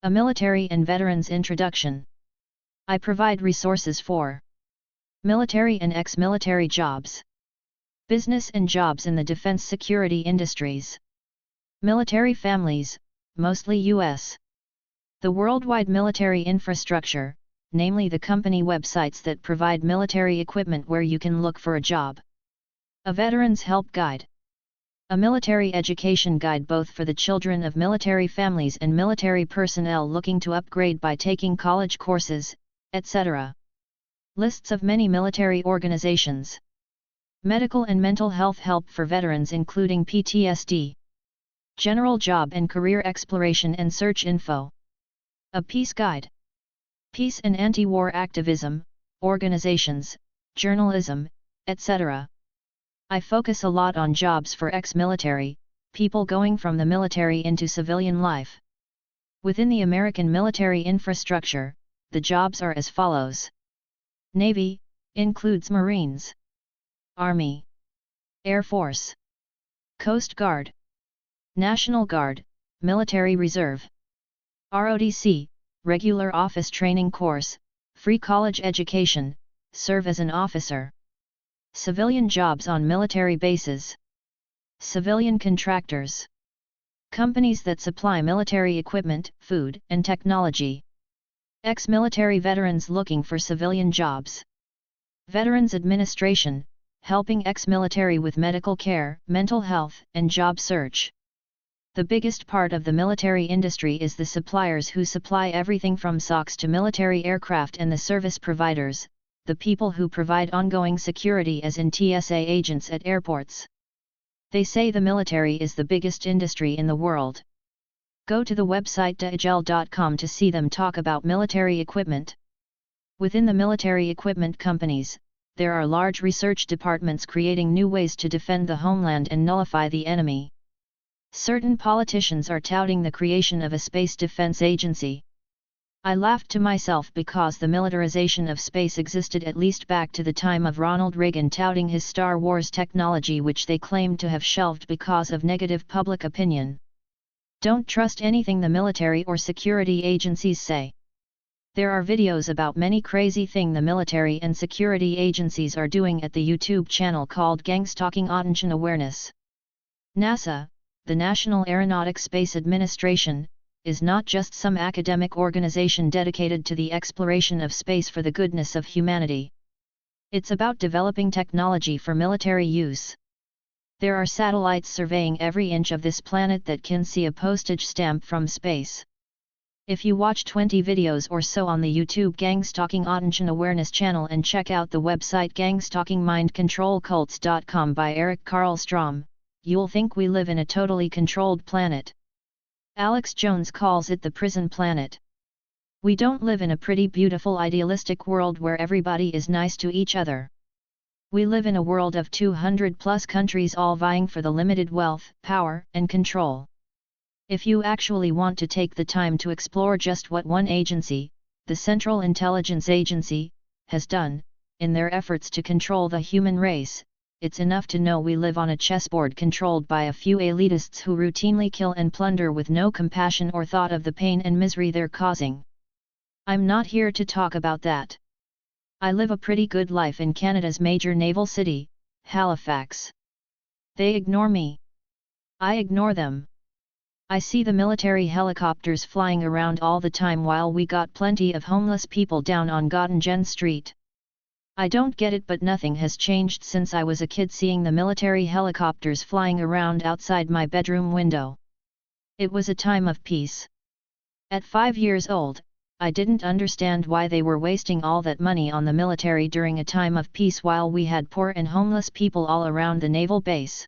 A military and veterans introduction. I provide resources for military and ex-military jobs, business and jobs in the defense security industries, military families, mostly U.S. The worldwide military infrastructure, namely the company websites that provide military equipment where you can look for a job. A veterans help guide. A military education guide both for the children of military families and military personnel looking to upgrade by taking college courses, etc. Lists of many military organizations. Medical and mental health help for veterans including PTSD. General job and career exploration and search info. A peace guide. Peace and anti-war activism, organizations, journalism, etc. I focus a lot on jobs for ex-military, people going from the military into civilian life. Within the American military infrastructure, the jobs are as follows. Navy, includes Marines. Army. Air Force. Coast Guard. National Guard, Military Reserve. ROTC, regular office training course, free college education, serve as an officer. Civilian jobs on military bases. Civilian contractors. Companies that supply military equipment, food, and technology. Ex-military veterans looking for civilian jobs. Veterans Administration, helping ex-military with medical care, mental health, and job search. The biggest part of the military industry is the suppliers who supply everything from socks to military aircraft and the service providers, the people who provide ongoing security as in TSA agents at airports. They say the military is the biggest industry in the world. Go to the website digel.com to see them talk about military equipment. Within the military equipment companies, there are large research departments creating new ways to defend the homeland and nullify the enemy. Certain politicians are touting the creation of a space defense agency. I laughed to myself because the militarization of space existed at least back to the time of Ronald Reagan touting his Star Wars technology, which they claimed to have shelved because of negative public opinion. Don't trust anything the military or security agencies say. There are videos about many crazy things the military and security agencies are doing at the YouTube channel called Activism-AntiWar-Improving. NASA, the National Aeronautics Space Administration, is not just some academic organization dedicated to the exploration of space for the goodness of humanity. It's about developing technology for military use. There are satellites surveying every inch of this planet that can see a postage stamp from space. If you watch 20 videos or so on the YouTube Gang-Stalking-Attention-Awareness channel and check out the website Gang-Stalking-Mind-Control-Cults.com by Eric Carl Strom, you'll think we live in a totally controlled planet. Alex Jones calls it the prison planet. We don't live in a pretty beautiful idealistic world where everybody is nice to each other. We live in a world of 200+ countries all vying for the limited wealth, power, and control. If you actually want to take the time to explore just what one agency, the Central Intelligence Agency, has done, in their efforts to control the human race, it's enough to know we live on a chessboard controlled by a few elitists who routinely kill and plunder with no compassion or thought of the pain and misery they're causing. I'm not here to talk about that. I live a pretty good life in Canada's major naval city, Halifax. They ignore me. I ignore them. I see the military helicopters flying around all the time while we got plenty of homeless people down on Gottingen Street. I don't get it, but nothing has changed since I was a kid seeing the military helicopters flying around outside my bedroom window. It was a time of peace. At 5 years old, I didn't understand why they were wasting all that money on the military during a time of peace while we had poor and homeless people all around the naval base.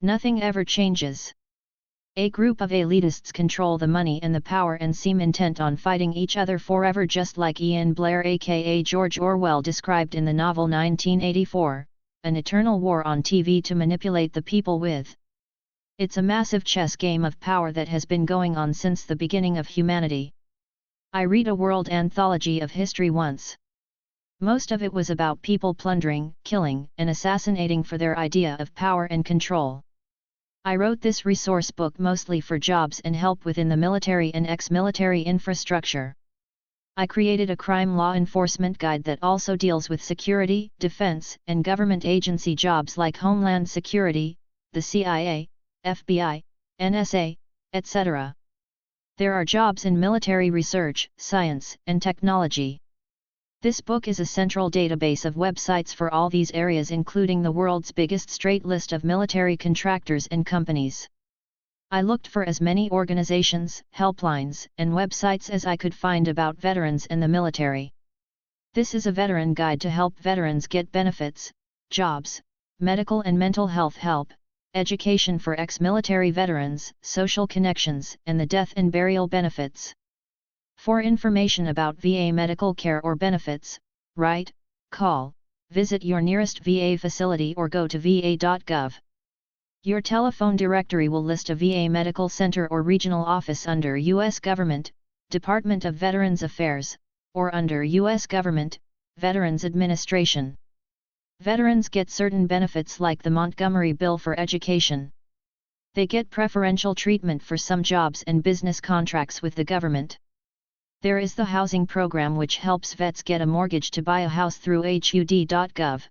Nothing ever changes. A group of elitists control the money and the power and seem intent on fighting each other forever, just like Ian Blair aka George Orwell described in the novel 1984, an eternal war on TV to manipulate the people with. It's a massive chess game of power that has been going on since the beginning of humanity. I read a world anthology of history once. Most of it was about people plundering, killing, and assassinating for their idea of power and control. I wrote this resource book mostly for jobs and help within the military and ex-military infrastructure. I created a crime law enforcement guide that also deals with security, defense, and government agency jobs like Homeland Security, the CIA, FBI, NSA, etc. There are jobs in military research, science, and technology. This book is a central database of websites for all these areas, including the world's biggest straight list of military contractors and companies. I looked for as many organizations, helplines, and websites as I could find about veterans and the military. This is a veteran guide to help veterans get benefits, jobs, medical and mental health help, education for ex-military veterans, social connections, and the death and burial benefits. For information about VA medical care or benefits, write, call, visit your nearest VA facility or go to va.gov. Your telephone directory will list a VA medical center or regional office under U.S. Government, Department of Veterans Affairs, or under U.S. Government, Veterans Administration. Veterans get certain benefits like the Montgomery Bill for Education. They get preferential treatment for some jobs and business contracts with the government. There is the housing program which helps vets get a mortgage to buy a house through HUD.gov.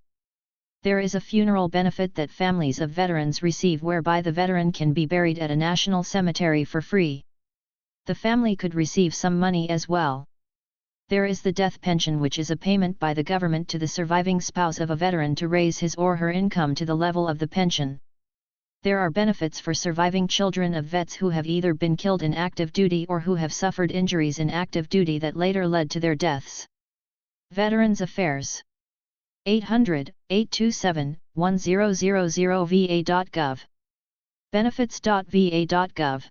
There is a funeral benefit that families of veterans receive whereby the veteran can be buried at a national cemetery for free. The family could receive some money as well. There is the death pension, which is a payment by the government to the surviving spouse of a veteran to raise his or her income to the level of the pension. There are benefits for surviving children of vets who have either been killed in active duty or who have suffered injuries in active duty that later led to their deaths. Veterans Affairs 800-827-1000 va.gov. Benefits.va.gov.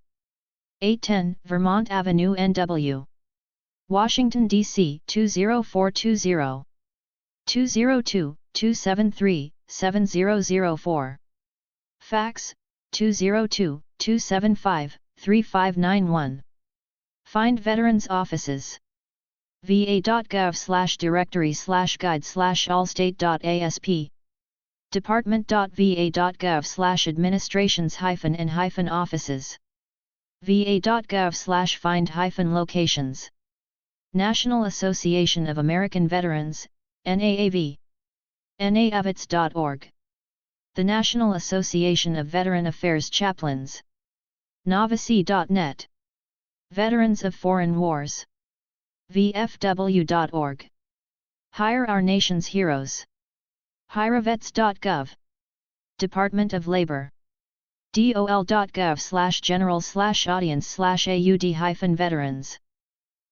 810 Vermont Avenue, NW. Washington, D.C. 20420. 202-273-7004. Fax, 202-275-3591. Find Veterans Offices. va.gov/directory/guide/allstate.asp. department.va.gov/administrations-n-offices. va.gov/find-locations. National Association of American Veterans, NAAV. naavits.org. The National Association of Veteran Affairs Chaplains. Novasi.net. Veterans of Foreign Wars. VFW.org. Hire Our Nation's Heroes. HireVets.gov. Department of Labor. DOL.gov/general/audience/AUD-veterans.